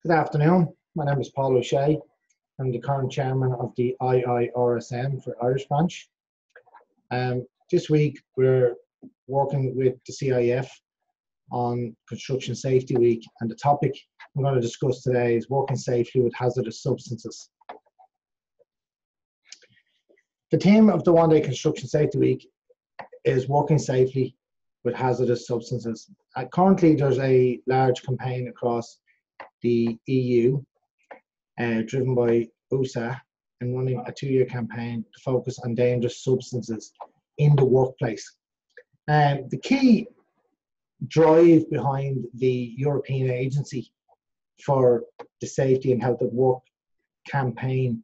Good afternoon. My name is Paul O'Shea. I'm the current chairman of the IIRSM for Irish branch. This week we're working with the CIF on Construction Safety Week, and the topic I'm going to discuss today is working safely with hazardous substances. The theme of the one-day Construction Safety Week is working safely with hazardous substances. Currently there's a large campaign across the EU driven by USA and running a 2-year campaign to focus on dangerous substances in the workplace. The key drive behind the European Agency for the Safety and Health at Work campaign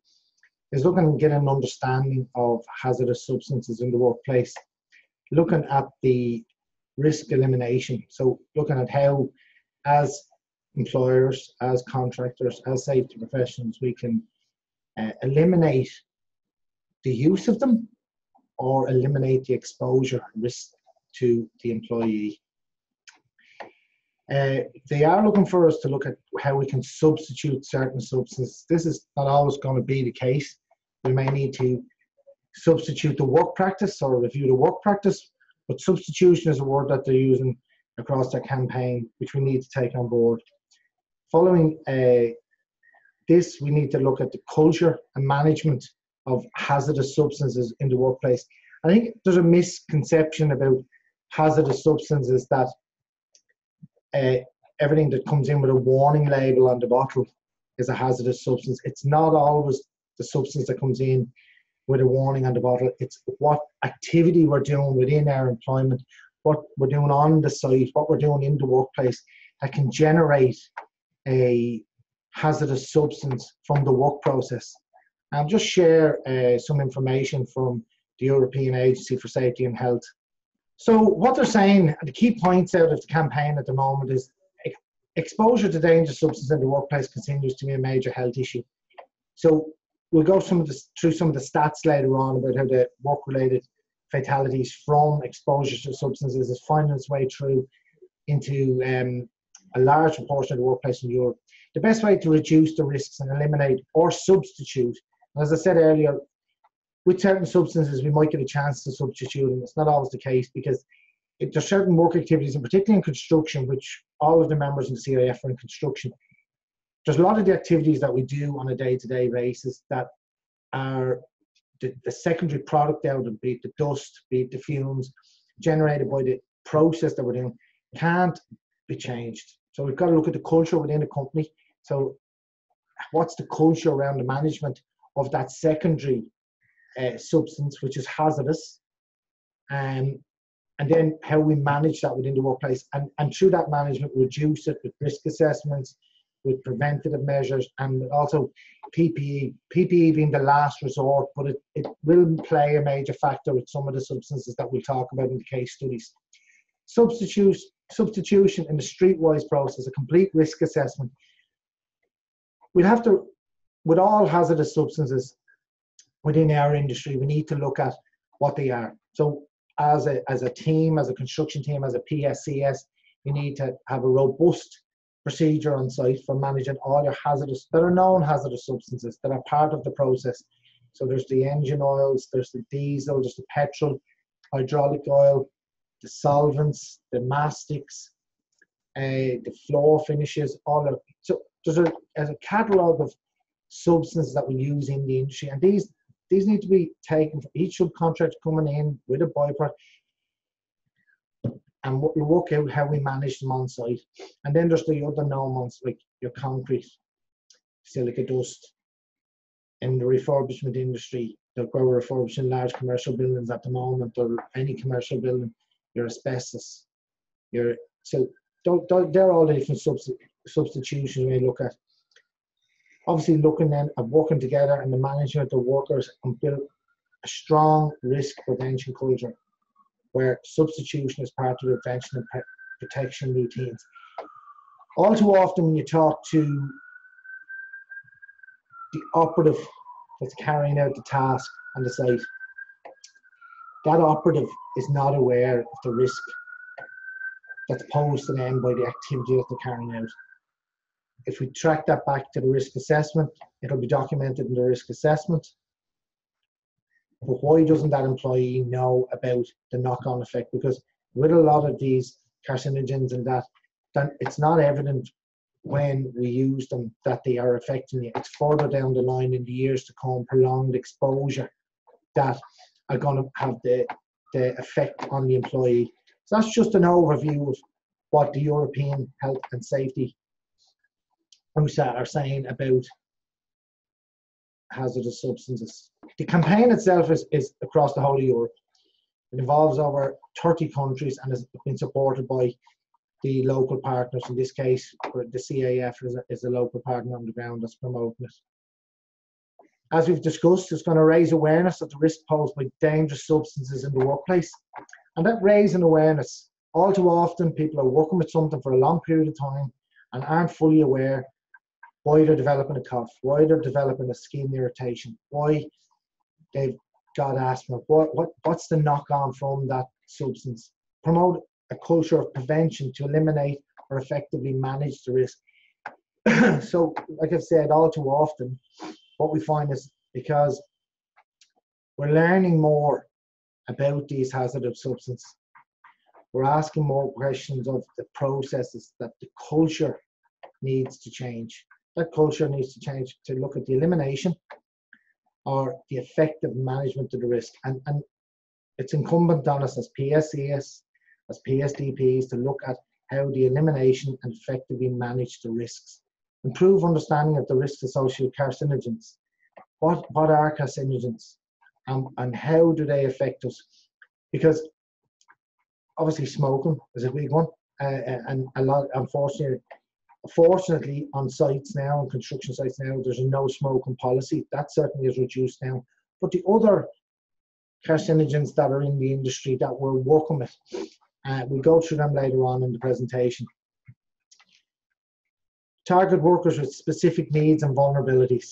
is looking to get an understanding of hazardous substances in the workplace, looking at the risk elimination. So looking at how, as employers, as contractors, as safety professionals, we can eliminate the use of them or eliminate the exposure risk to the employee. They are looking for us to look at how we can substitute certain substances. This is not always going to be the case. We may need to substitute the work practice or review the work practice, but substitution is a word that they're using across their campaign, which we need to take on board. Following this, we need to look at the culture and management of hazardous substances in the workplace. I think there's a misconception about hazardous substances that everything that comes in with a warning label on the bottle is a hazardous substance. It's not always the substance that comes in with a warning on the bottle. It's what activity we're doing within our employment, what we're doing on the site, what we're doing in the workplace that can generate a hazardous substance from the work process. I'll just share some information from the European Agency for Safety and Health. So what they're saying, and the key points out of the campaign at the moment, is exposure to dangerous substances in the workplace continues to be a major health issue. So we'll go through some of the stats later on about how the work-related fatalities from exposure to substances is finding its way through into a large proportion of the workplace in Europe. The best way to reduce the risks and eliminate or substitute, as I said earlier, with certain substances we might get a chance to substitute them. It's not always the case, because there's certain work activities, and particularly in construction, which all of the members in the CIF are in construction. There's a lot of the activities that we do on a day-to-day basis that are the secondary product out of, be it the dust, be it the fumes generated by the process that we're doing, can't be changed. So we've got to look at the culture within a company. So what's the culture around the management of that secondary substance, which is hazardous, and then how we manage that within the workplace, and through that management reduce it with risk assessments, with preventative measures, and also PPE being the last resort, but it will play a major factor with some of the substances that we'll talk about in the case studies. Substitution in the streetwise process, a complete risk assessment. We'll have to, with all hazardous substances within our industry, we need to look at what they are. So as a team, as a construction team, as a PSCS, we need to have a robust procedure on site for managing all your hazardous, that are known hazardous substances that are part of the process. So there's the engine oils, there's the diesel, there's the petrol, hydraulic oil, the solvents, the mastics, the floor finishes, all of. So there's a catalogue of substances that we use in the industry, and these need to be taken for each subcontract coming in with a byproduct, and we'll work out how we manage them on site. And then there's the other known ones, like your concrete, silica dust. In the refurbishment industry, like where we're refurbishing large commercial buildings at the moment, or any commercial building, your asbestos, so they're all the different substitutions we look at. Obviously looking then at working together and the management of the workers, and build a strong risk prevention culture where substitution is part of the prevention and protection routines. All too often when you talk to the operative that's carrying out the task on the site, that operative is not aware of the risk that's posed to them by the activity that they're carrying out. if we track that back to the risk assessment, it'll be documented in the risk assessment. But why doesn't that employee know about the knock-on effect? Because with a lot of these carcinogens and that, then it's not evident when we use them that they are affecting you. It's further down the line in the years to come, prolonged exposure, that are going to have the effect on the employee. So that's just an overview of what the European Health and Safety are saying about hazardous substances. The campaign itself is across the whole of Europe. It involves over 30 countries and has been supported by the local partners. In this case, the CAF is a local partner on the ground that's promoting it. As we've discussed, it's going to raise awareness of the risk posed by dangerous substances in the workplace. And that raising awareness, all too often people are working with something for a long period of time and aren't fully aware why they're developing a cough, why they're developing a skin irritation, why they've got asthma, what's the knock-on from that substance. Promote a culture of prevention to eliminate or effectively manage the risk. So, like I've said, all too often, what we find is because we're learning more about these hazardous substances, we're asking more questions of the processes, that the culture needs to change. That culture needs to change to look at the elimination or the effective management of the risk. And it's incumbent on us as PSCs, as PSDPs, to look at how the elimination and effectively manage the risks. Improve understanding of the risks associated with carcinogens. What are carcinogens and how do they affect us? Because obviously smoking is a big one, and a lot, unfortunately on sites now, on construction sites now, there's a no smoking policy. That certainly is reduced now. But the other carcinogens that are in the industry that we're working with, we'll go through them later on in the presentation. Target workers with specific needs and vulnerabilities.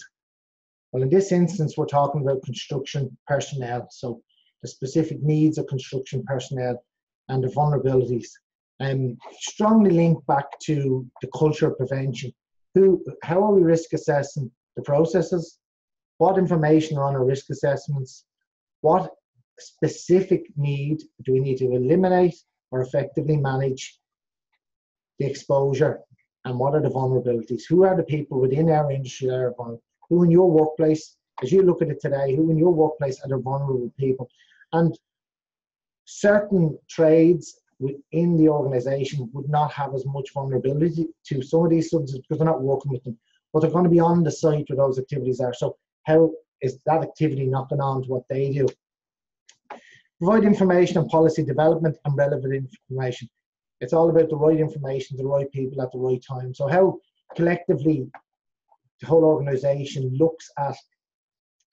Well, in this instance, we're talking about construction personnel. So the specific needs of construction personnel and the vulnerabilities. Strongly linked back to the culture of prevention. How are we risk assessing the processes? What information are on our risk assessments? What specific need do we need to eliminate or effectively manage the exposure? And what are the vulnerabilities? Who are the people within our industry that are vulnerable? Who in your workplace, as you look at it today, who in your workplace are the vulnerable people? And certain trades within the organization would not have as much vulnerability to some of these substances because they're not working with them, but they're going to be on the site where those activities are. So how is that activity knocking on to what they do? Provide information on policy development and relevant information. It's all about the right information to the right people at the right time. So how collectively the whole organization looks at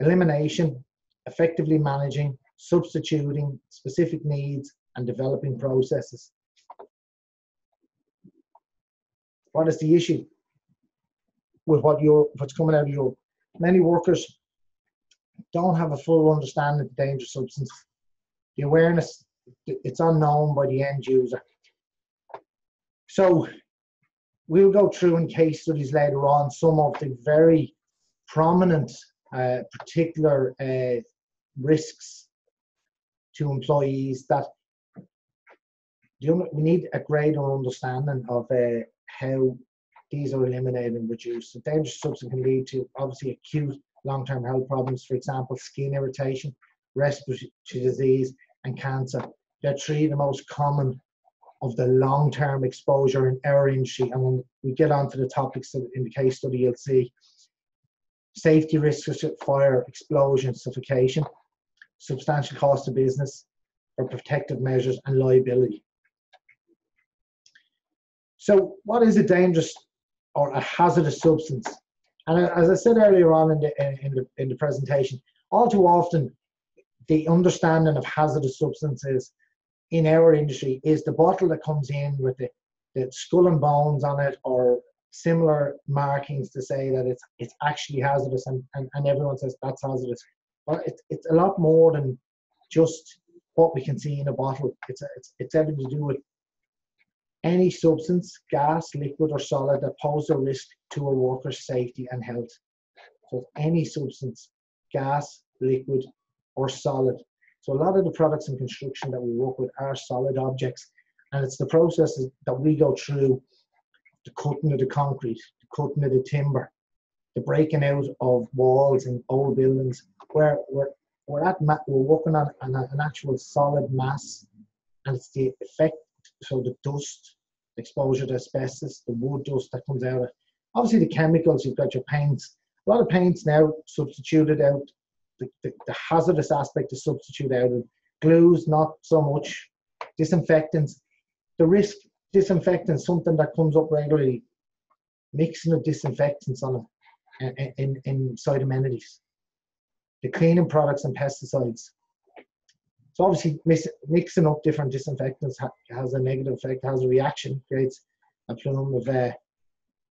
elimination, effectively managing, substituting specific needs, and developing processes. What is the issue with what's coming out of Europe? Many workers don't have a full understanding of the dangerous substance. The awareness, it's unknown by the end user. So we'll go through in case studies later on some of the very prominent particular risks to employees that we need a greater understanding of how these are eliminated and reduced. So dangerous substance can lead to obviously acute long-term health problems, for example, skin irritation, respiratory disease, and cancer. They're three of the most common of the long-term exposure in our industry. And when we get onto the topics in the case study, you'll see safety risks such as fire, explosion, suffocation, substantial cost of business for protective measures, and liability. So what is a dangerous or a hazardous substance? And as I said earlier on in the presentation, all too often the understanding of hazardous substances in our industry is the bottle that comes in with the skull and bones on it or similar markings to say that it's actually hazardous, and everyone says that's hazardous. Well, it's a lot more than just what we can see in a bottle. It's everything to do with any substance, gas, liquid or solid, that pose a risk to a worker's safety and health. So any substance, gas, liquid, or solid. So a lot of the products in construction that we work with are solid objects, and it's the processes that we go through, the cutting of the concrete, the cutting of the timber, the breaking out of walls in old buildings, where we're working on an actual solid mass, and it's the effect, so the dust, exposure to asbestos, the wood dust that comes out of it. Obviously the chemicals, you've got your paints. A lot of paints now substituted out, the hazardous aspect is substituted out of glues, not so much. Disinfectants, the risk, disinfectants, something that comes up regularly, mixing of disinfectants on it inside amenities. The cleaning products and pesticides. So obviously mixing up different disinfectants has a negative effect, has a reaction, creates a plume of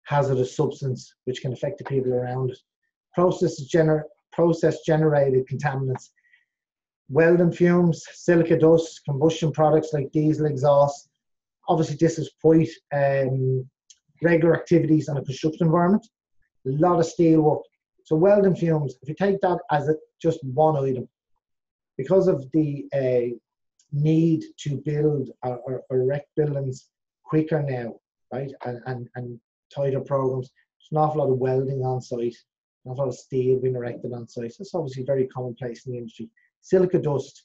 hazardous substance which can affect the people around it. Process-generated contaminants, welding fumes, silica dust, combustion products like diesel exhaust. Obviously this is quite regular activities in a construction environment. A lot of steel work. So welding fumes, if you take that as just one item, because of the need to build or erect buildings quicker now, right, and tighter programs, there's an awful lot of welding on site, an awful lot of steel being erected on site. That's obviously very commonplace in the industry. Silica dust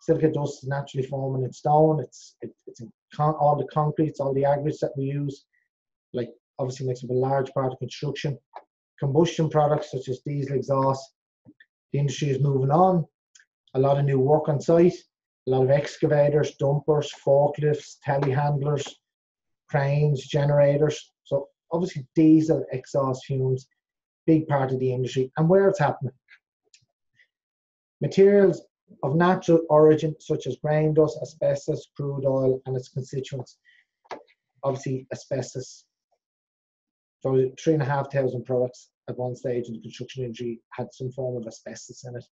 is naturally forming in stone. It's in all the concretes, all the aggregates that we use, like obviously makes up a large part of construction. Combustion products such as diesel exhaust. The industry is moving on. A lot of new work on site, a lot of excavators, dumpers, forklifts, telehandlers, cranes, generators. So obviously diesel exhaust fumes, big part of the industry. And where it's happening. Materials of natural origin such as grain dust, asbestos, crude oil and its constituents. Obviously asbestos. So 3,500 products at one stage in the construction industry had some form of asbestos in it.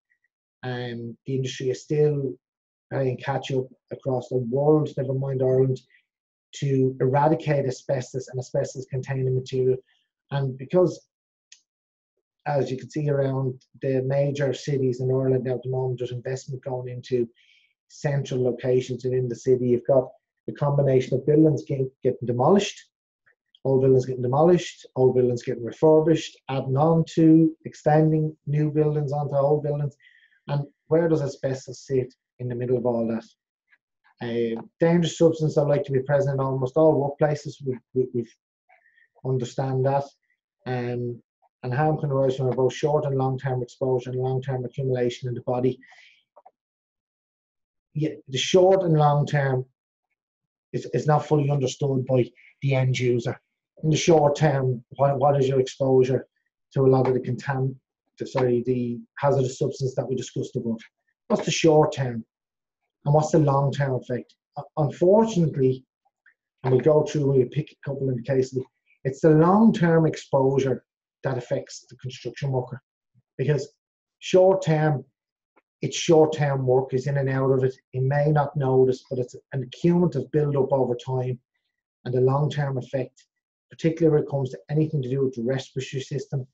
The industry is still playing catch up across the world, never mind Ireland, to eradicate asbestos and asbestos containing material. And because, as you can see around the major cities in Ireland now at the moment, there's investment going into central locations within the city. You've got the combination of buildings getting demolished, old buildings getting demolished, old buildings getting refurbished, adding on to, extending new buildings onto old buildings. And where does asbestos sit in the middle of all that? Dangerous substance are like to be present in almost all workplaces. We understand that. And harm can arise from both short and long-term exposure and long-term accumulation in the body. Yeah, the short and long-term is not fully understood by the end user. In the short term, what is your exposure to a lot of the hazardous substance that we discussed above? What's the short term and what's the long term effect? Unfortunately, and we'll go through, we'll pick a couple of the cases, it's the long term exposure that affects the construction worker, because short term, it's short term work, is in and out of it. He may not notice, but it's an cumulative build up over time, and the long term effect, particularly when it comes to anything to do with the respiratory system.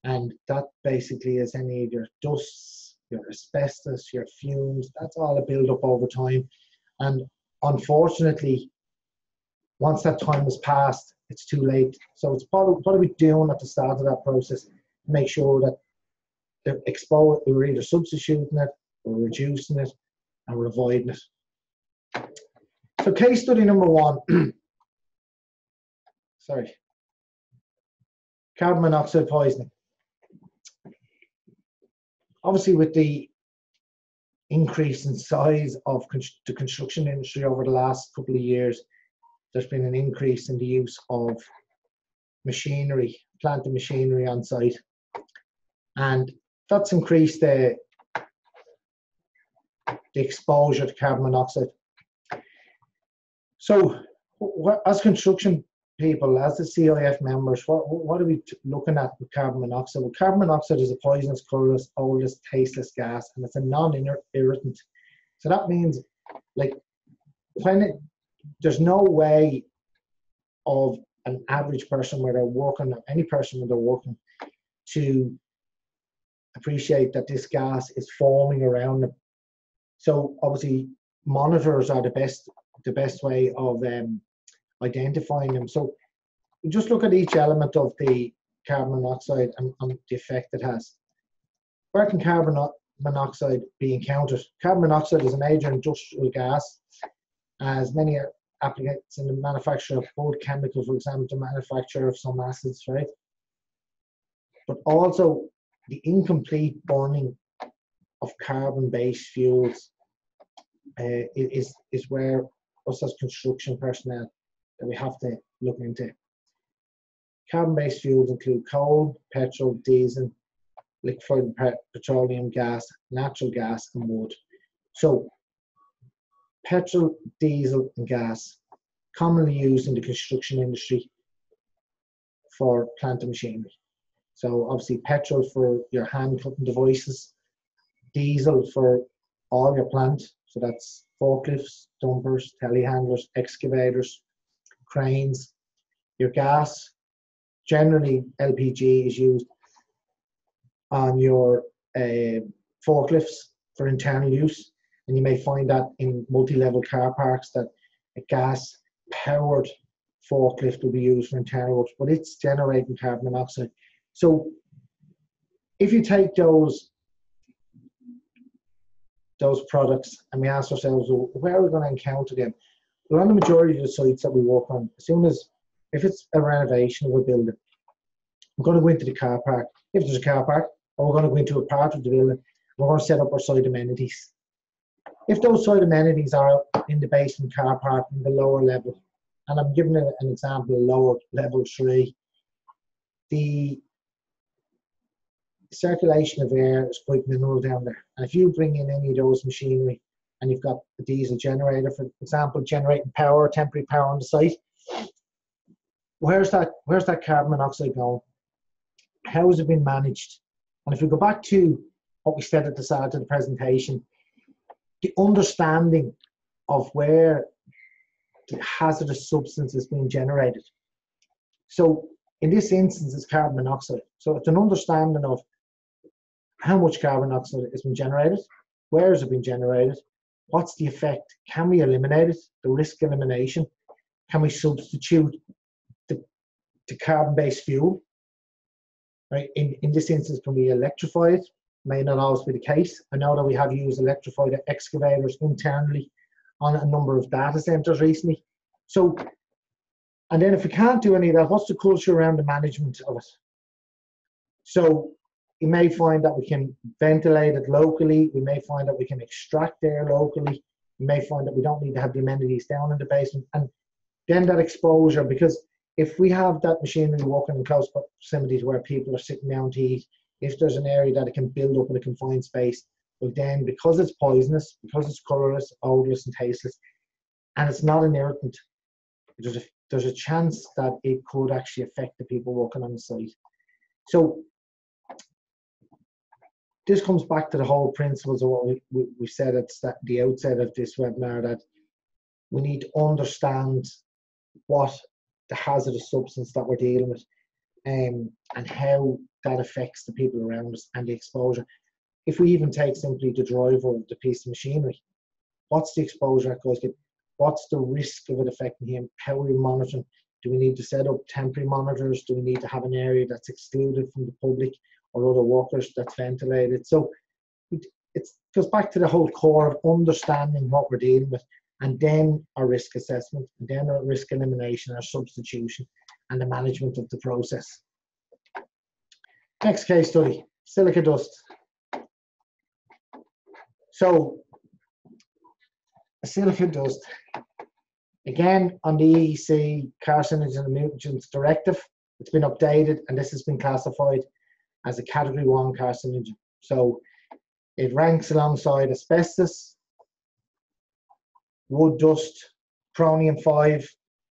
And that basically is any of your dusts, your asbestos, your fumes, that's all a build up over time. And unfortunately, once that time has passed, it's too late. So it's what are we doing at the start of that process to make sure that they're exposed, we're either substituting it, or reducing it, and we're avoiding it. So case study number one. Carbon monoxide poisoning. Obviously, with the increase in size of the construction industry over the last couple of years, there's been an increase in the use of machinery, plant and machinery on site. And that's increased the exposure to carbon monoxide. So, as construction people, as the CIF members, what are we looking at with carbon monoxide? Well, carbon monoxide is a poisonous, colourless, odourless, tasteless gas, and it's a non-irritant. So that means, like, there's no way of an average person where they're working, or any person when they're working, to appreciate that this gas is forming around them. So obviously monitors are the best way of identifying them. So just look at each element of the carbon monoxide and the effect it has. Where can carbon monoxide be encountered? Carbon monoxide is a major industrial gas, as many applications in the manufacture of food chemicals, for example, the manufacture of some acids, right? But also the incomplete burning of carbon-based fuels is where us as construction personnel that we have to look into. Carbon-based fuels include coal, petrol, diesel, liquefied petroleum gas, natural gas, and wood. So petrol, diesel, and gas, commonly used in the construction industry for plant and machinery. So obviously petrol for your hand cutting devices, diesel for all your plant, so that's forklifts, dumpers, telehandlers, excavators, cranes. Your gas, generally LPG, is used on your forklifts for internal use, and you may find that in multi-level car parks that a gas-powered forklift will be used for internal works, but it's generating carbon monoxide. So if you take those products and we ask ourselves, well, where are we going to encounter them? Well, on the majority of the sites that we work on, as soon as, if it's a renovation of a building, we're going to go into the car park. If there's a car park, or we're going to go into a part of the building, we're going to set up our site amenities. If those site amenities are in the basement car park in the lower level, and I'm giving an example, lower level 3, the circulation of air is quite minimal down there. And if you bring in any of those machinery and you've got a diesel generator, for example, generating power, temporary power on the site, where's that carbon monoxide going? How has it been managed? And if we go back to what we said at the start of the presentation, the understanding of where the hazardous substance is being generated. So in this instance, it's carbon monoxide. So it's an understanding of how much carbon monoxide has been generated, where has it been generated, what's the effect, can we eliminate it, the risk elimination, can we substitute the carbon-based fuel, right? In this instance, can we electrify it? May not always be the case. I know that we have used electrified excavators internally on a number of data centers recently. So, and then if we can't do any of that, what's the culture around the management of it? So you may find that we can ventilate it locally. We may find that we can extract air locally. You may find that we don't need to have the amenities down in the basement. And then that exposure, because if we have that machinery working in close proximity to where people are sitting down to eat, if there's an area that it can build up in a confined space, well then, because it's poisonous, because it's colourless, odourless and tasteless, and it's not an irritant, there's a chance that it could actually affect the people working on the site. So this comes back to the whole principles of what we said at the outset of this webinar, that we need to understand what the hazardous substance that we're dealing with and how that affects the people around us and the exposure. If we even take simply the driver of the piece of machinery, what's the exposure that goes get? What's the risk of it affecting him? How are we monitoring? Do we need to set up temporary monitors? Do we need to have an area that's excluded from the public or other workers that's ventilated? So it goes back to the whole core of understanding what we're dealing with, and then our risk assessment, and then our risk elimination, our substitution, and the management of the process. Next case study, silica dust. So silica dust, again on the EEC Carcinogens and Mutagens Directive, it's been updated and this has been classified as a category 1 carcinogen. So it ranks alongside asbestos, wood dust, chromium 5,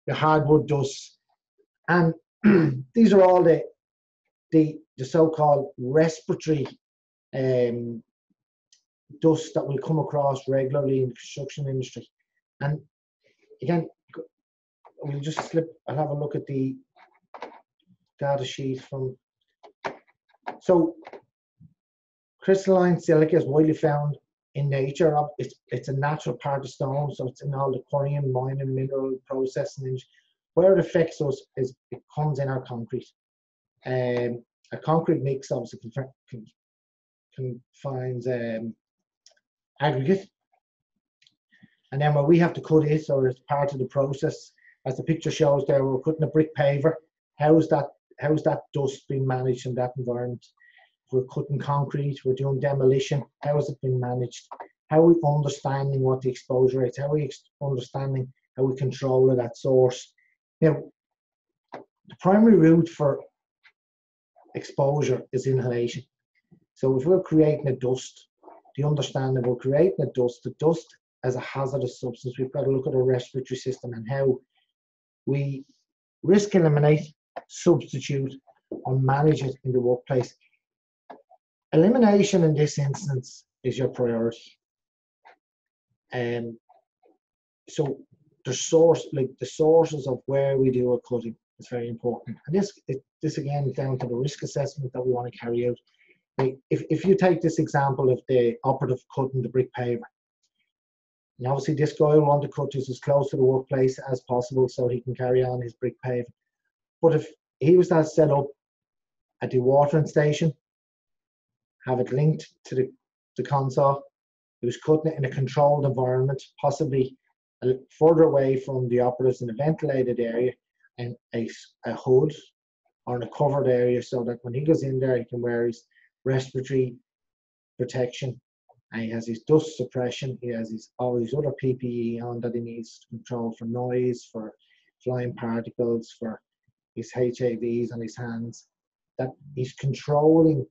the hardwood dust, and these are all the so-called respiratory dust that will come across regularly in the construction industry. And again, we'll just I'll have a look at the data sheet from. So crystalline silica is widely found in nature. It's a natural part of stone, so it's in all the quarrying, mining, mineral processing. Where it affects us is it comes in our concrete. A concrete mix obviously confines aggregate, and then when we have to cut it, or it's part of the process, as the picture shows there, we're cutting a brick paver. How's that dust being managed in that environment? If we're cutting concrete, we're doing demolition. How is it being managed? How are we understanding what the exposure is? How are we understanding how we control it at source? Now, the primary route for exposure is inhalation. So if we're creating a dust, the understanding we're creating a dust, the dust as a hazardous substance, we've got to look at our respiratory system and how we risk eliminate, substitute, or manage it in the workplace. Elimination in this instance is your priority. So the sources of where we do our cutting is very important. And this again is down to the risk assessment that we want to carry out. Like if you take this example of the operative cutting the brick paver, and obviously this guy will want to cut this as close to the workplace as possible so he can carry on his brick paving. But if he was to set up a dewatering station, have it linked to the console, he was cutting it in a controlled environment, possibly further away from the operatives in a ventilated area, and a hood or in a covered area, so that when he goes in there, he can wear his respiratory protection, and he has his dust suppression, he has all his other PPE on that he needs to control for noise, for flying particles, for his HAVs on his hands, that he's controlling,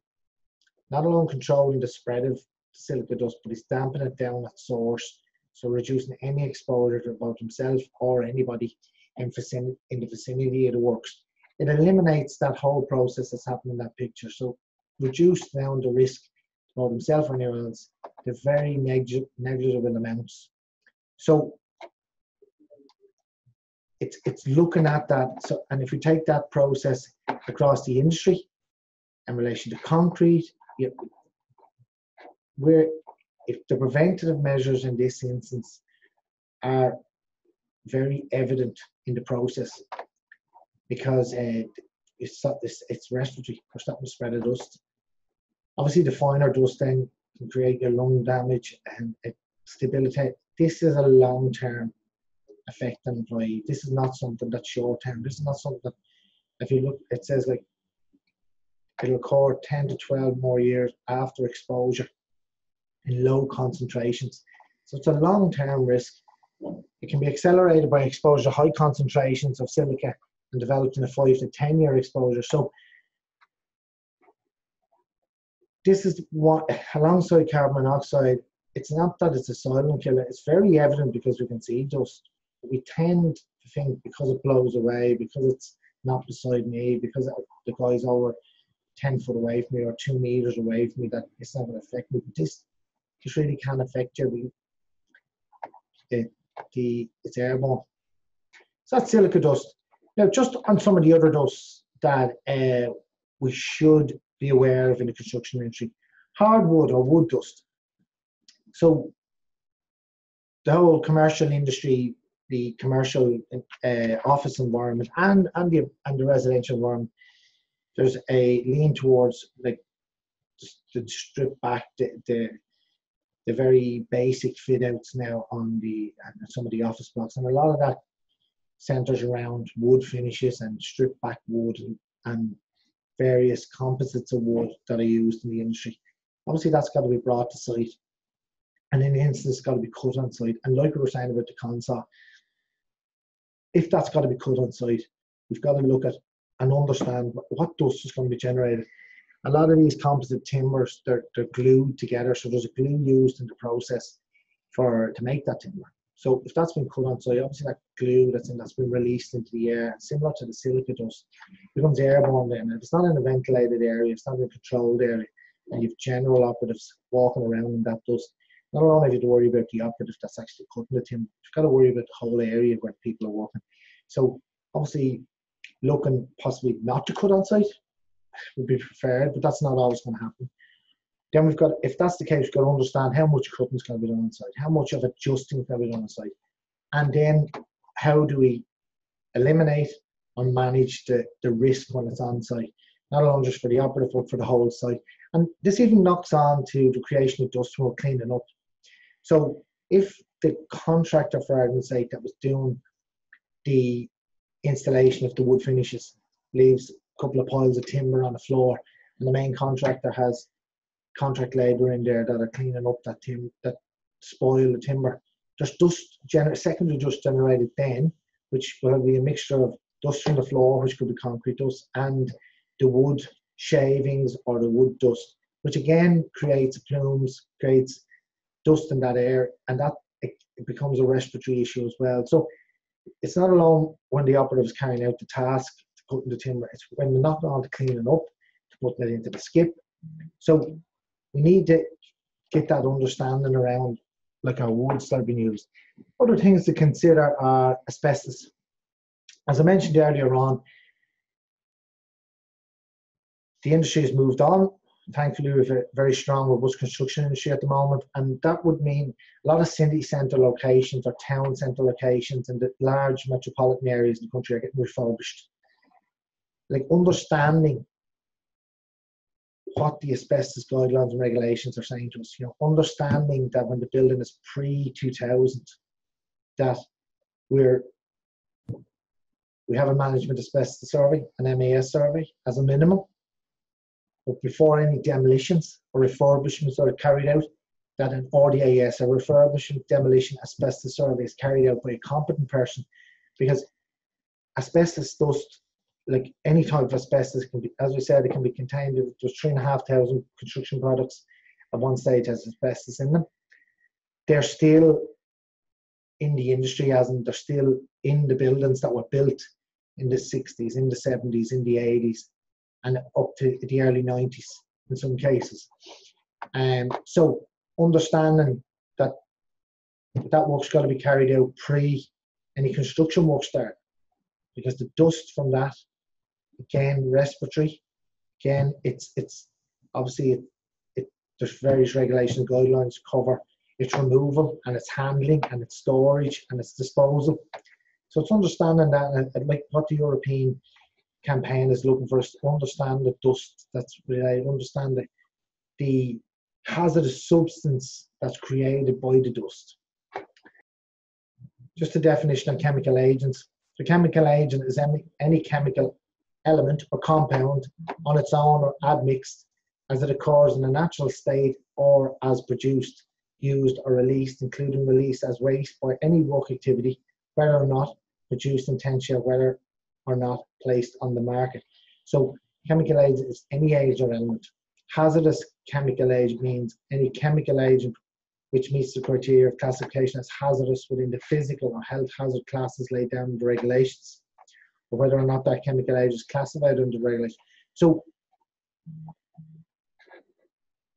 not alone controlling the spread of silica dust, but he's damping it down at source, so reducing any exposure to both himself or anybody in the vicinity of the works. It eliminates that whole process that's happening in that picture, so reduce down the risk to both himself or anyone else to very negligible amounts. So it's looking at that. So, and if we take that process across the industry in relation to concrete, if the preventative measures in this instance are very evident in the process, because it's respiratory, we're starting to spread a dust. Obviously the finer dust then can create your lung damage and stability. This is a long-term effect on employee. This is not something that's short-term. This is not something that, if you look, it says like it'll occur 10 to 12 more years after exposure in low concentrations. So it's a long-term risk. It can be accelerated by exposure to high concentrations of silica and developed in a 5 to 10 year exposure. So this is what, alongside carbon monoxide, it's not that it's a silent killer. It's very evident because we can see dust. We tend to think because it blows away, because it's not beside me, because the guy's over 10 foot away from me or 2 meters away from me, that it's not going to affect me. But this really can affect you. It's airborne. So that's silica dust. Now, just on some of the other dusts that we should be aware of in the construction industry, hardwood or wood dust. So the whole commercial industry, the commercial office environment, and the residential environment, there's a lean towards like to strip back the very basic fit outs now on some of the office blocks, and a lot of that centers around wood finishes and stripped back wood and various composites of wood that are used in the industry. Obviously that's got to be brought to site, and in the instance it's got to be cut on site. And like we were saying about the console, if that's got to be cut on site, we've got to look at and understand what dust is going to be generated. A lot of these composite timbers, they're glued together, so there's a glue used in the process to make that timber. So if that's been cut on site, obviously that glue that's been released into the air, similar to the silica dust, becomes airborne then. If it's not in a ventilated area, it's not in a controlled area, and you've general operatives walking around in that dust, not only have you to worry about the operative that's actually cutting the timber, you've got to worry about the whole area where people are working. So obviously looking possibly not to cut on site, would be preferred, but that's not always going to happen. Then we've got, if that's the case, we've got to understand how much cutting is going to be done on site, how much of adjusting is going to be done on site, and then how do we eliminate or manage the risk when it's on site, not only just for the operative but for the whole site. And this even knocks on to the creation of dust from cleaning up. So if the contractor, for argument's sake, that was doing the installation of the wood finishes leaves a couple of piles of timber on the floor, and the main contractor has contract labour in there that are cleaning up that that spoil the timber, there's dust, secondary dust generated then, which will be a mixture of dust from the floor, which could be concrete dust, and the wood shavings or the wood dust, which again creates plumes, creates dust in that air, and that it becomes a respiratory issue as well. So it's not alone when the operative is carrying out the task to cutting the timber, it's when they're not on to cleaning up, to putting it into the skip. So we need to get that understanding around like our woods that are being used. Other things to consider are asbestos. As I mentioned earlier on, the industry has moved on. Thankfully, we have a very strong, robust construction industry at the moment, and that would mean a lot of city centre locations or town centre locations and the large metropolitan areas in the country are getting refurbished. Like understanding what the asbestos guidelines and regulations are saying to us, you know, understanding that when the building is pre-2000, that we have a management asbestos survey, an MAS survey as a minimum. But before any demolitions or refurbishments are carried out, that an RDAS, a refurbishment demolition asbestos survey, is carried out by a competent person, because asbestos dust, like any type of asbestos, can be, as we said, it can be contained. There's 3,500 construction products at one stage has asbestos in them. They're still in the industry, as in they're still in the buildings that were built in the 60s, in the 70s, in the 80s, and up to the early 90s in some cases. So understanding that that work's got to be carried out pre any construction work start, because the dust from that, again, respiratory, again, it's obviously there's various regulations, guidelines to cover its removal and its handling and its storage and its disposal. So it's understanding that, and like what the European campaign is looking for us to understand the dust that's related, understand the hazardous substance that's created by the dust. Just a definition of chemical agents. The chemical agent is any chemical element or compound on its own or admixed as it occurs in a natural state or as produced, used or released, including released as waste by any work activity, whether or not produced intentionally or whether or not placed on the market. So chemical agent is any agent or element. Hazardous chemical agent means any chemical agent which meets the criteria of classification as hazardous within the physical or health hazard classes laid down in the regulations, or whether or not that chemical agent is classified under the regulation. So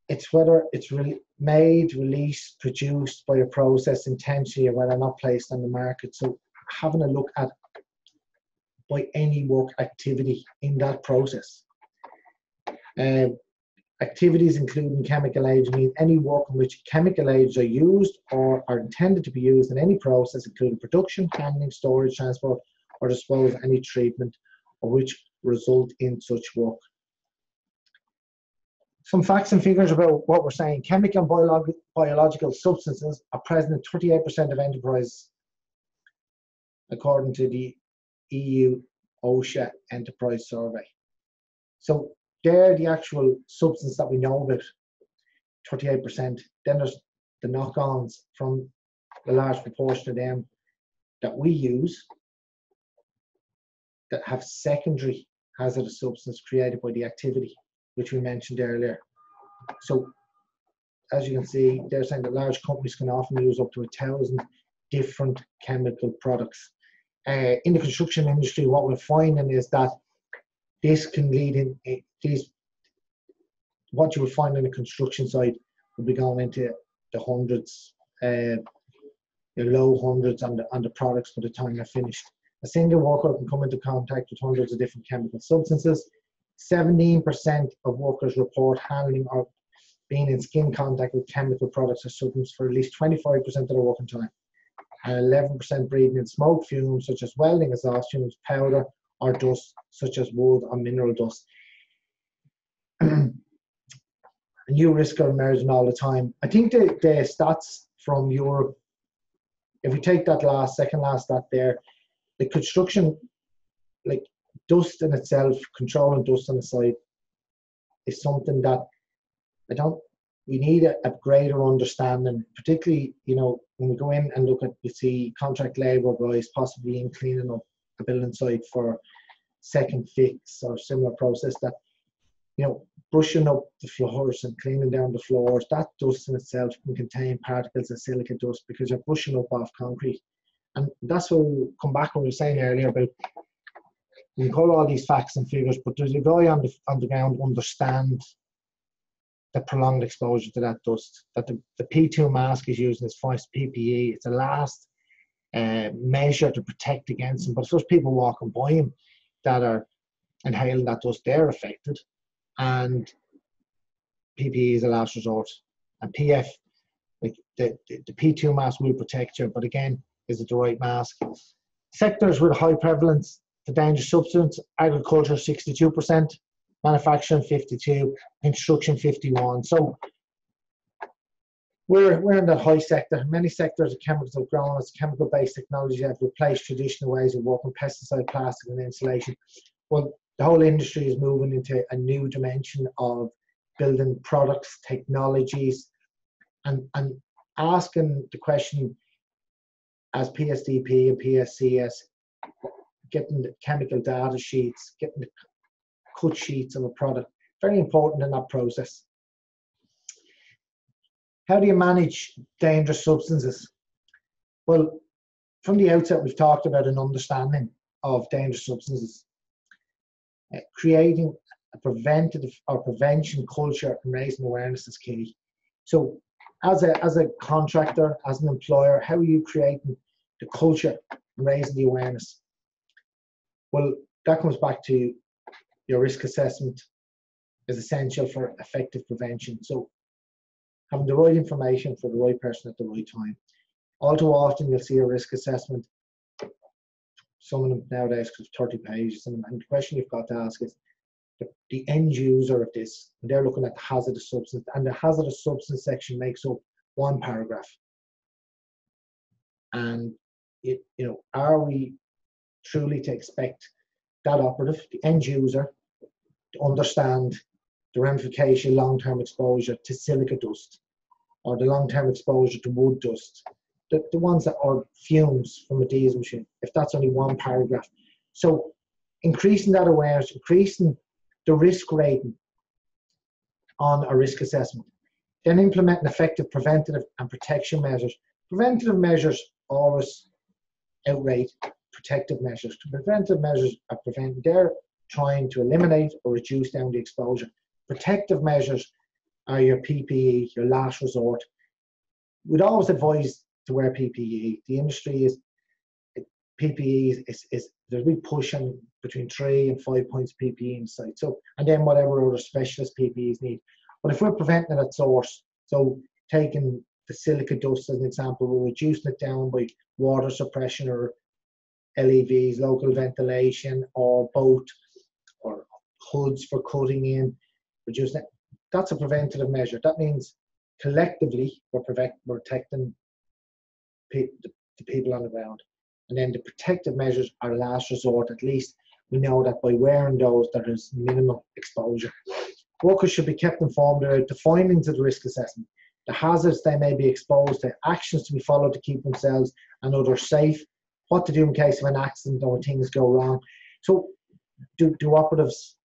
it's whether it's made, released, produced by a process intentionally, or whether or not placed on the market. So having a look at by any work activity in that process. Activities including chemical agents mean any work in which chemical agents are used or are intended to be used in any process, including production, handling, storage, transport, or disposal of any treatment, or which result in such work. Some facts and figures about what we're saying. Chemical and biological substances are present in 38% of enterprises, according to the EU OSHA Enterprise Survey. So they're the actual substance that we know about, 38%. Then there's the knock-ons from the large proportion of them that we use that have secondary hazardous substance created by the activity, which we mentioned earlier. So as you can see, they're saying that large companies can often use up to 1,000 different chemical products. In the construction industry, what we're finding is that this can lead in what you would find in the construction site will be going into the hundreds, the low hundreds on the products by the time they're finished. A single worker can come into contact with hundreds of different chemical substances. 17% of workers report handling or being in skin contact with chemical products or substances for at least 25% of their working time. And 11% breathing in smoke fumes such as welding exhaust fumes, powder, or dust such as wood or mineral dust. A new risks are emerging all the time. I think the stats from Europe, if we take that second last stat there, the construction, like dust in itself, controlling dust on the site, is something that we need a greater understanding, particularly, when we go in and look at, you see contract labour guys possibly in cleaning up a building site for second fix or similar process, that, brushing up the floors and cleaning down the floors, that dust in itself can contain particles of silica dust because you're brushing up off concrete. And that's what we'll come back when we were saying earlier about, we call all these facts and figures, but does a guy on the ground understand the prolonged exposure to that dust? That the P2 mask is using as first PPE. It's a last measure to protect against them. But if there's people walking by him that are inhaling that dust, they're affected. And PPE is a last resort. And PF, like the P2 mask will protect you, but again, is it the right mask? Sectors with high prevalence to dangerous substance: agriculture 62%, manufacturing 52%, construction 51%. So we're in that high sector. Many sectors of chemicals have grown as chemical-based technology have replaced traditional ways of working, pesticide, plastic, and insulation. Well, the whole industry is moving into a new dimension of building products, technologies, and asking the question, as PSDP and PSCS, getting the chemical data sheets, getting the cut sheets of a product, very important in that process. How do you manage dangerous substances? Well, from the outset, we've talked about an understanding of dangerous substances. Creating a preventative or prevention culture and raising awareness is key. So as a contractor, as an employer, how are you creating the culture and raising the awareness? Well, that comes back to your risk assessment is essential for effective prevention. So having the right information for the right person at the right time. All too often you'll see a risk assessment, some of them nowadays have 30 pages, and the question you've got to ask is the end user of this, and they're looking at the hazardous substance, and the hazardous substance section makes up one paragraph. And are we truly to expect that operative, the end user, to understand the ramification, long-term exposure to silica dust, or the long-term exposure to wood dust, the ones that are fumes from a diesel machine, if that's only one paragraph? So increasing that awareness, increasing the risk rating on a risk assessment, then implementing effective preventative and protection measures. Preventative measures always outrate protective measures. Preventive measures are they're trying to eliminate or reduce down the exposure. Protective measures are your PPE, your last resort. We'd always advise to wear PPE. The industry PPE is there's a big push on between 3 and 5 points PPE in site. So, and then whatever other specialist PPEs need. But if we're preventing it at source, so taking the silica dust as an example, we're reducing it down by water suppression or LEVs, local ventilation, or boat or hoods for cutting in, reducing it. That's a preventative measure. That means collectively we're protecting the people on the ground. And then the protective measures are last resort. At least we know that by wearing those, there is minimal exposure. Workers should be kept informed about the findings of the risk assessment, the hazards they may be exposed to, actions to be followed to keep themselves and others safe, what to do in case of an accident or things go wrong. So do operatives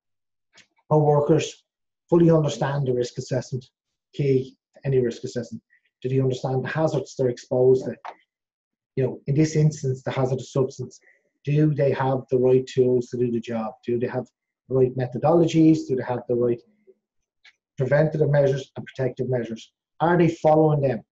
or workers fully understand the risk assessment? Key to any risk assessment. Do they understand the hazards they're exposed to? In this instance, the hazardous substance. Do they have the right tools to do the job? Do they have the right methodologies? Do they have the right preventative measures and protective measures? Are they following them?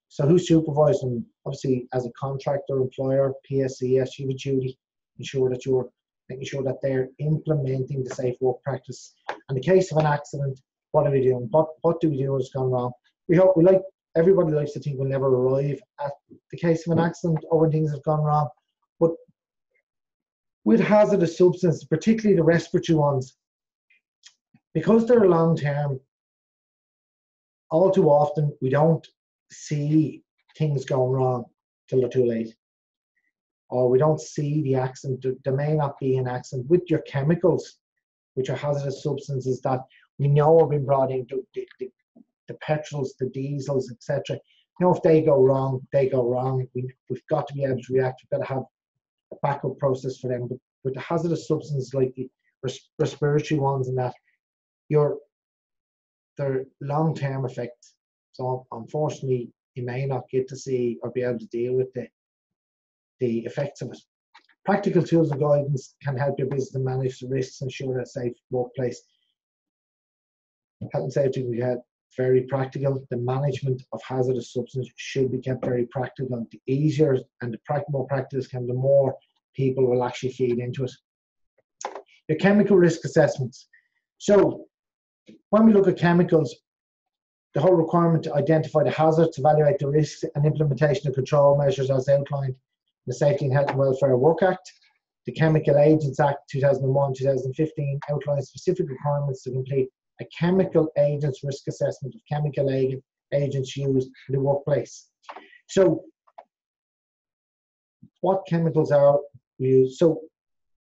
So who's supervising them? Obviously, as a contractor, employer, PSCS, you have a duty, ensure that you're making sure that they're implementing the safe work practice. In the case of an accident, what are we doing? What do we do when it's gone wrong? Everybody likes to think we'll never arrive at the case of an accident or when things have gone wrong. But with hazardous substances, particularly the respiratory ones, because they're long term, all too often we don't see things going wrong till they're too late. Or we don't see the accident. There may not be an accident with your chemicals, which are hazardous substances that we know have been brought into the petrols, the diesels, etc. You know, if they go wrong, they go wrong. We've got to be able to react. We've got to have a backup process for them. But with the hazardous substances like the respiratory ones and that, they're long-term effects. So unfortunately, you may not get to see or be able to deal with the effects of it. Practical tools and guidance can help your business to manage the risks and ensure a safe workplace. Health and safety, we had very practical. The management of hazardous substances should be kept very practical. The easier and the more practice can, the more people will actually feed into it. The chemical risk assessments. So when we look at chemicals, the whole requirement to identify the hazards, evaluate the risks, and implementation of control measures as outlined in the Safety and Health and Welfare Work Act. The Chemical Agents Act 2001-2015 outlines specific requirements to complete a chemical agents risk assessment of chemical agents used in the workplace. So what chemicals are used? So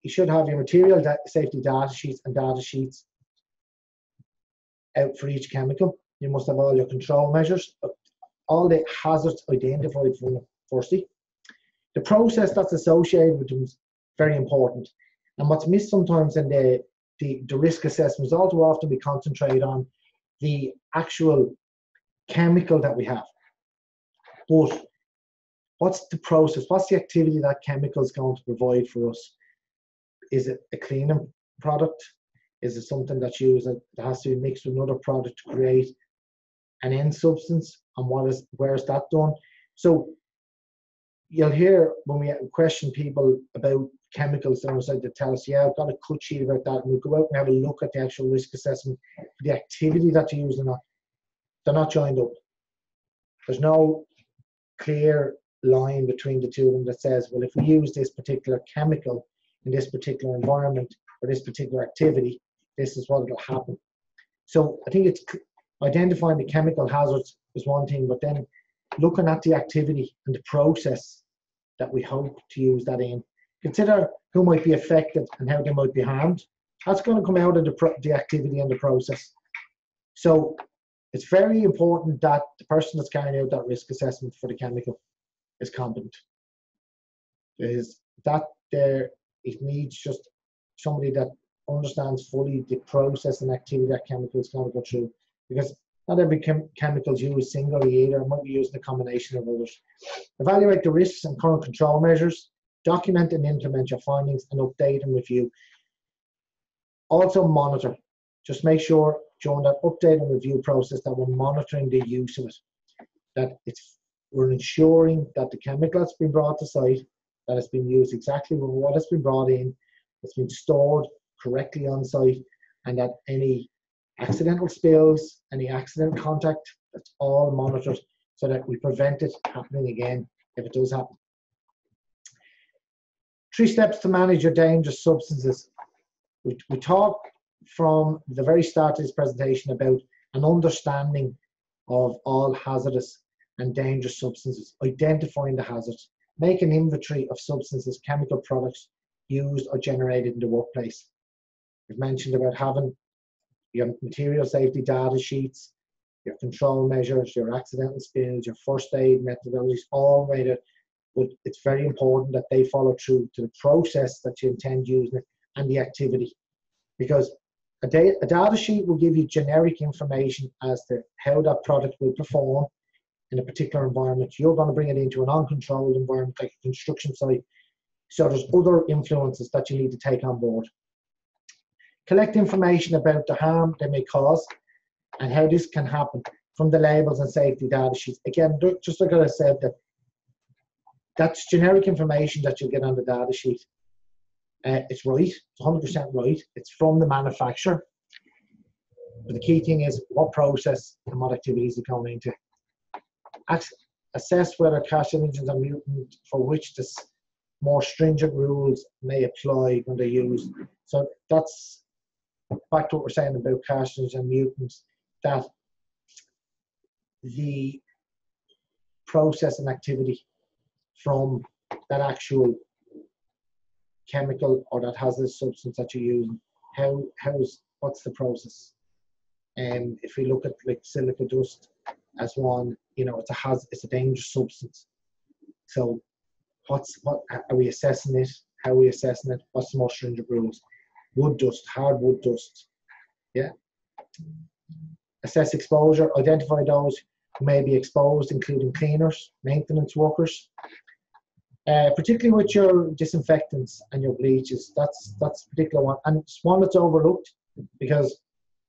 you should have your material safety data sheets and data sheets out for each chemical. You must have all your control measures, all the hazards identified for them, firstly. The process that's associated with them is very important. And what's missed sometimes in the risk assessments, all too often we concentrate on the actual chemical that we have. But what's the process? What's the activity that chemical is going to provide for us? Is it a cleaning product? Is it something that's used that has to be mixed with another product to create an end substance? And where is that done? So you'll hear when we question people about chemicals, they tell us, yeah, I've got a cut sheet about that, and we go out and have a look at the actual risk assessment for the activity that you use or not. They're not joined up. There's no clear line between the two of them that says, well, if we use this particular chemical in this particular environment or this particular activity, this is what will happen. So I think it's identifying the chemical hazards is one thing, but then looking at the activity and the process that we hope to use that in. Consider who might be affected and how they might be harmed. That's going to come out of the activity and the process. So it's very important that the person that's carrying out that risk assessment for the chemical is competent. It needs just somebody that understands fully the process and activity that chemical is going to go through, because not every chemical is used singly either. It might be used in a combination of others. Evaluate the risks and current control measures. Document and implement your findings and update and review. Also monitor. Just make sure during that update and review process that we're monitoring the use of it. That we're ensuring that the chemical that's been brought to site, that it's been used exactly with what has been brought in, it's been stored correctly on site, and that any accidental spills, any accident contact, that's all monitored so that we prevent it happening again if it does happen. 3 steps to manage your dangerous substances. We talked from the very start of this presentation about an understanding of all hazardous and dangerous substances, identifying the hazards, make an inventory of substances, chemical products used or generated in the workplace. We've mentioned about having your material safety data sheets, your control measures, your accidental spills, your first aid methodologies, all rated. But it's very important that they follow through to the process that you intend using it and the activity. Because a data sheet will give you generic information as to how that product will perform in a particular environment. You're going to bring it into an uncontrolled environment like a construction site. So there's other influences that you need to take on board. Collect information about the harm they may cause and how this can happen. from the labels and safety data sheets. Again, just like I said, that's generic information that you'll get on the data sheet. It's right, it's 100% right. It's from the manufacturer. But the key thing is what process and what activities are going into. Assess whether carcinogens are mutant for which the more stringent rules may apply when they're used. So that's back to what we're saying about carcinogens and mutants, that the process and activity from that actual chemical or that hazardous substance that you're using, what's the process? And if we look at like silica dust as one, it's a dangerous substance. So what are we assessing it? How are we assessing it? What's the more stringent rules? Wood dust, hard wood dust. Yeah. Assess exposure, identify those who may be exposed, including cleaners, maintenance workers. Particularly with your disinfectants and your bleaches, that's a particular one. And it's one that's overlooked because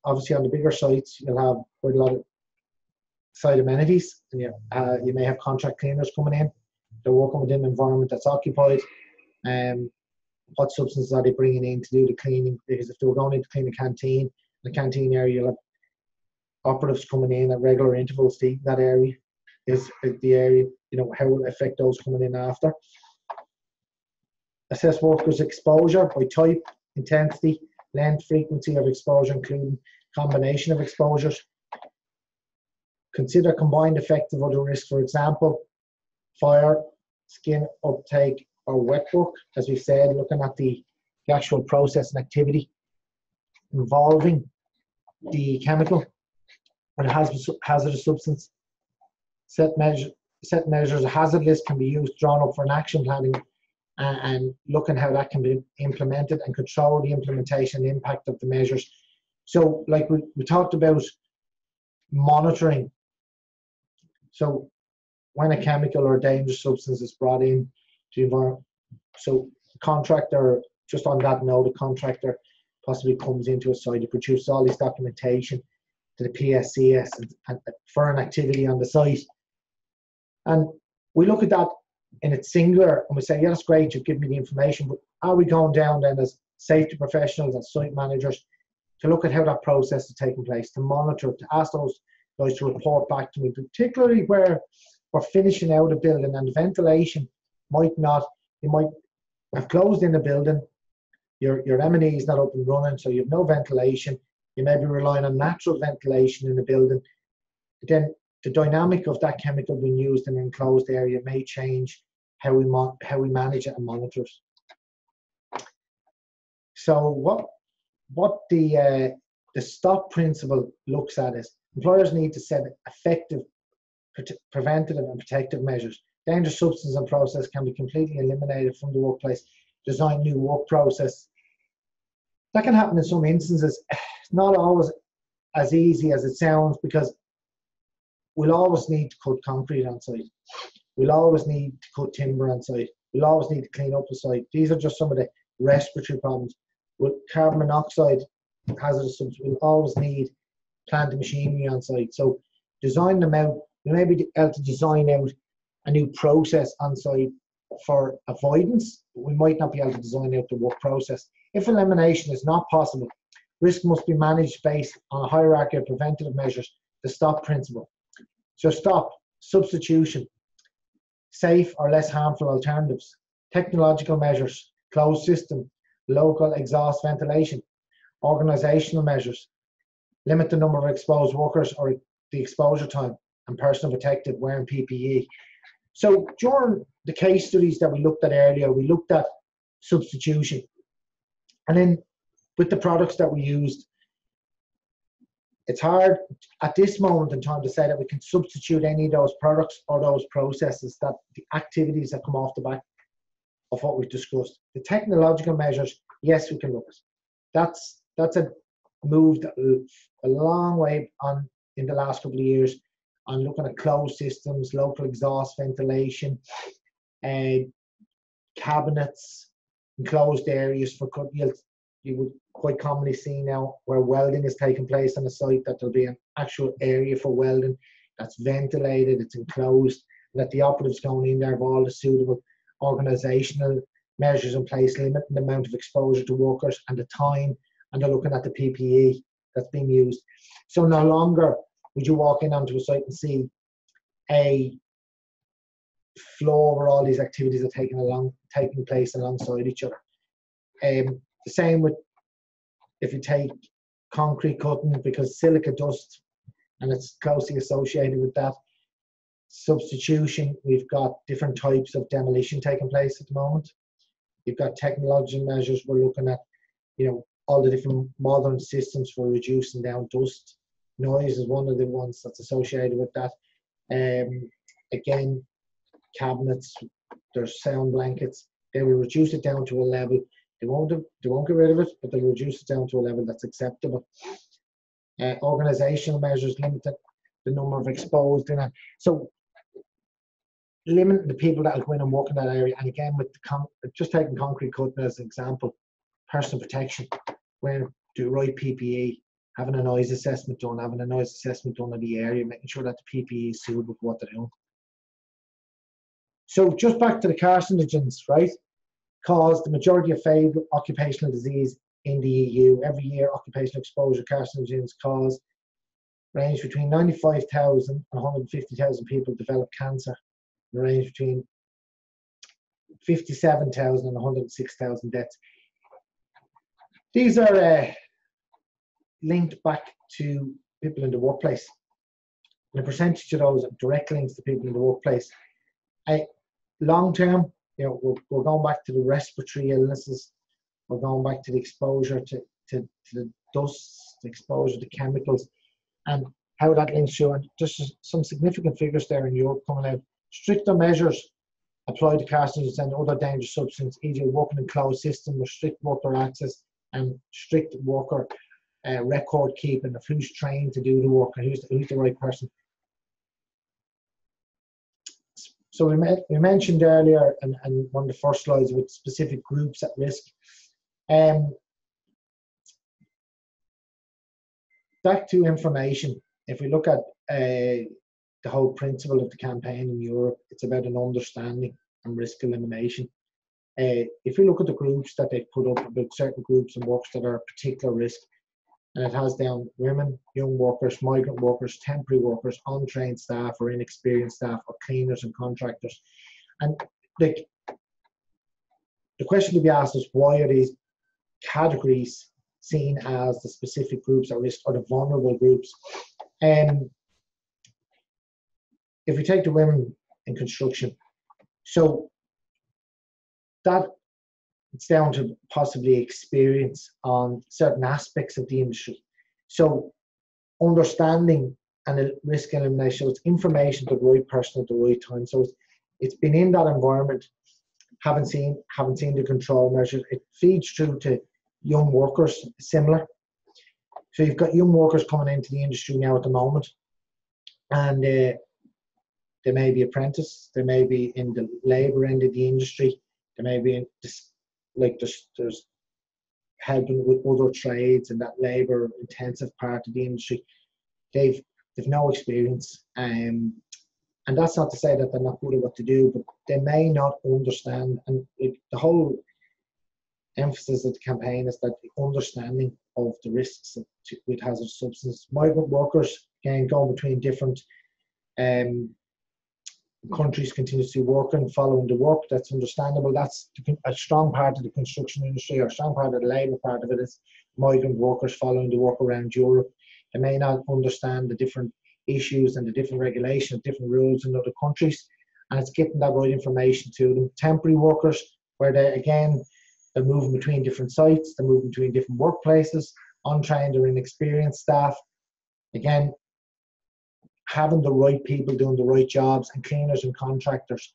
obviously on the bigger sites, you'll have quite a lot of site amenities, and you may have contract cleaners coming in. They're working within an environment that's occupied. What substances are they bringing in to do the cleaning? Because if they were going in to clean the canteen area, you'll have operatives coming in at regular intervals to eat that area. Is the area, how will it affect those coming in after? Assess workers' exposure by type, intensity, length, frequency of exposure, including combination of exposures. Consider combined effects of other risks, for example, fire, skin uptake, or wet work. As we said, looking at the actual process and activity involving the chemical or the hazardous substance. Set measures, a hazard list can be used, drawn up for an action planning, and looking how that can be implemented and control the implementation and impact of the measures. So like we talked about monitoring. So when a chemical or a dangerous substance is brought in to the environment, so the contractor, just on that note, the contractor possibly comes into a site to produce all this documentation to the PSCS and for an activity on the site. And we look at that in its singular and we say, yeah, that's great, you've given me the information, but are we going down then as safety professionals and site managers to look at how that process is taking place, to monitor, to ask those guys to report back to me, particularly where we're finishing out a building and the ventilation might not, you might have closed in a building, your M&E is not up and running, so you have no ventilation, you may be relying on natural ventilation in the building. But then the dynamic of that chemical being used in an enclosed area may change how we manage it and monitor it. So what the STOP principle looks at is employers need to set effective preventative and protective measures. Dangerous substances and process can be completely eliminated from the workplace. Design new work process. That can happen in some instances. It's not always as easy as it sounds, because we'll always need to cut concrete on site. We'll always need to cut timber on site. We'll always need to clean up the site. These are just some of the respiratory problems. With carbon monoxide, hazardous substances, we'll always need plant and machinery on site. So design them out. We may be able to design out a new process on site for avoidance, but we might not be able to design out the work process. If elimination is not possible, risk must be managed based on a hierarchy of preventative measures, the STOP principle. So STOP, substitution, safe or less harmful alternatives, technological measures, closed system, local exhaust ventilation, organizational measures, limit the number of exposed workers or the exposure time, and personal protective wearing PPE. So during the case studies that we looked at earlier, we looked at substitution. And then with the products that we used, it's hard at this moment in time to say that we can substitute any of those products or those processes, that the activities that come off the back of what we've discussed. The technological measures, yes, we can look at. That's a moved a long way on in the last couple of years on looking at closed systems, local exhaust ventilation, cabinets, enclosed areas for you would quite commonly see now where welding is taking place on a site, that there'll be an actual area for welding that's ventilated, it's enclosed, that the operatives going in there have all the suitable organisational measures in place, limiting the amount of exposure to workers and the time, and they're looking at the PPE that's being used. So no longer would you walk in onto a site and see a floor where all these activities are taking place alongside each other. The same with if you take concrete cutting, because silica dust, and it's closely associated with that. Substitution, we've got different types of demolition taking place at the moment. You've got technological measures. We're looking at, all the different modern systems for reducing down dust. Noise is one of the ones that's associated with that. Again, cabinets, there's sound blankets. They will reduce it down to a level. They won't get rid of it, but they'll reduce it down to a level that's acceptable. Organizational measures, limited the number of exposed in it. So limiting the people that will go in and work in that area. And again, with just taking concrete cutting as an example, personal protection, wearing the right PPE, having a noise assessment done, of the area, making sure that the PPE is suitable for what they're doing. So just back to the carcinogens, right? Cause the majority of fatal occupational disease in the EU. Every year, occupational exposure carcinogens cause range between 95,000 and 150,000 people develop cancer. The range between 57,000 and 106,000 deaths. These are linked back to people in the workplace. And the percentage of those are direct links to people in the workplace. Long term, we're going back to the respiratory illnesses. We're going back to the exposure to the dust, the exposure to chemicals, and how that links to. And just some significant figures there in Europe coming out. Stricter measures applied to carcinogens and other dangerous substances, e.g. working in closed system with strict worker access and strict worker record keeping of who's trained to do the work and who's the right person. So we mentioned earlier, and one of the first slides with specific groups at risk. Back to information. If we look at the whole principle of the campaign in Europe, it's about an understanding and risk elimination. If you look at the groups that they've put up, about certain groups and works that are a particular risk, and it has down women, young workers, migrant workers, temporary workers, untrained staff or inexperienced staff, or cleaners and contractors. And the question to be asked is, why are these categories seen as the specific groups at risk or the vulnerable groups? If we take the women in construction, so that it's down to possibly experience on certain aspects of the industry. So understanding and risk elimination, it's information to the right person at the right time. So it's been in that environment, haven't seen the control measures. It feeds through to young workers, similar. So you've got young workers coming into the industry now at the moment, and they may be apprentice, they may be in the labour end of the industry, they may be in this, like there's helping with other trades in that labour intensive part of the industry. They've no experience, and that's not to say that they're not good at what to do, but they may not understand. And the whole emphasis of the campaign is that the understanding of the risks with hazardous substances. Migrant workers, again, going between different countries, continuously working, following the work. That's understandable. That's a strong part of the construction industry, or a strong part of the labour part of it is migrant workers following the work around Europe. They may not understand the different issues and the different regulations, different rules in other countries, and it's getting that right information to them. Temporary workers, where they're moving between different sites, they're moving between different workplaces, untrained or inexperienced staff. Again, having the right people doing the right jobs, and cleaners and contractors.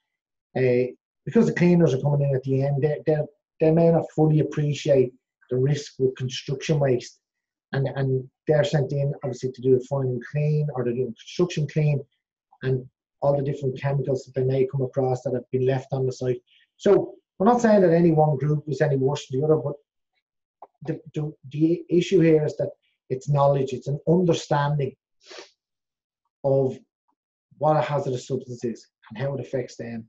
Because the cleaners are coming in at the end, they may not fully appreciate the risk with construction waste. And they're sent in, obviously, to do a final clean, or they're doing construction clean, and all the different chemicals that they may come across that have been left on the site. So we're not saying that any one group is any worse than the other, but the issue here is that it's knowledge, it's an understanding of what a hazardous substance is and how it affects them.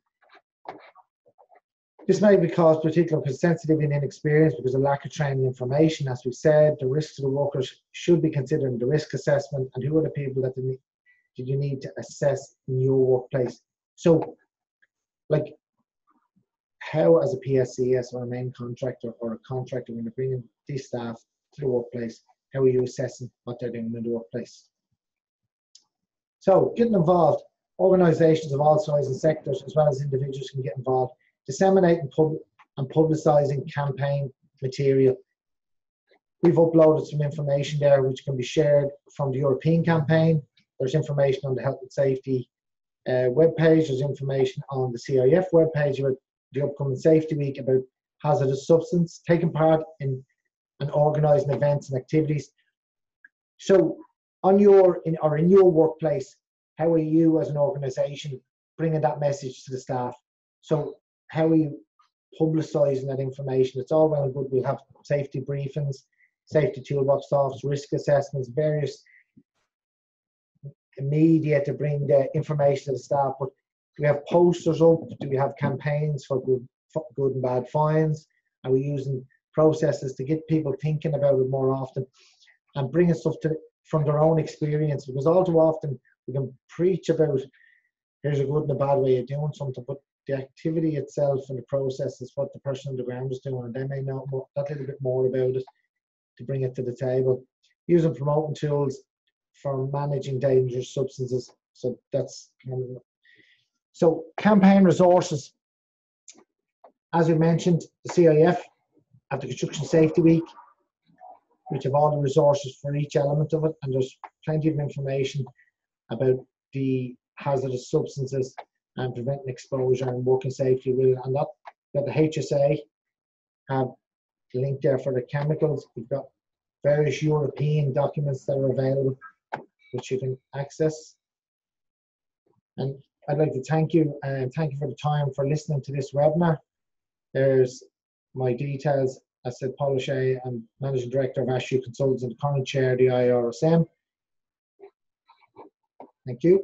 This may be caused particularly because sensitivity and inexperience, because of lack of training information. As we said, the risks to the workers should be considered in the risk assessment, and who are the people that you need to assess in your workplace. So, like, how as a PSCS or a main contractor or a contractor, when you're bringing these staff to the workplace, how are you assessing what they're doing in the workplace? So, getting involved. Organisations of all sizes and sectors, as well as individuals, can get involved. Disseminating and publicising campaign material. We've uploaded some information there which can be shared from the European campaign. There's information on the health and safety webpage. There's information on the CIF webpage about the upcoming safety week about hazardous substance, taking part in and organising events and activities. So in your workplace, how are you as an organisation bringing that message to the staff? So how are you publicising that information? It's all well and good. We'll have safety briefings, safety toolbox talks, risk assessments, various media to bring the information to the staff. But do we have posters up? Do we have campaigns for good and bad fines? Are we using processes to get people thinking about it more often and bringing stuff from their own experience? Because all too often we can preach about here's a good and a bad way of doing something, but the activity itself and the process is what the person on the ground is doing, and they may know that little bit more about it to bring it to the table. Using promoting tools for managing dangerous substances. So that's so campaign resources. As we mentioned, the CIF at the Construction Safety Week, which have all the resources for each element of it, and there's plenty of information about the hazardous substances and preventing exposure and working safety with it. And that the HSA have linked there for the chemicals. We've got various European documents that are available which you can access. And I'd like to thank you and thank you for the time for listening to this webinar. There's my details. As I said, Paul O'Shea, I'm Managing Director of Ashview Consultants and current Chair of the IIRSM. Thank you.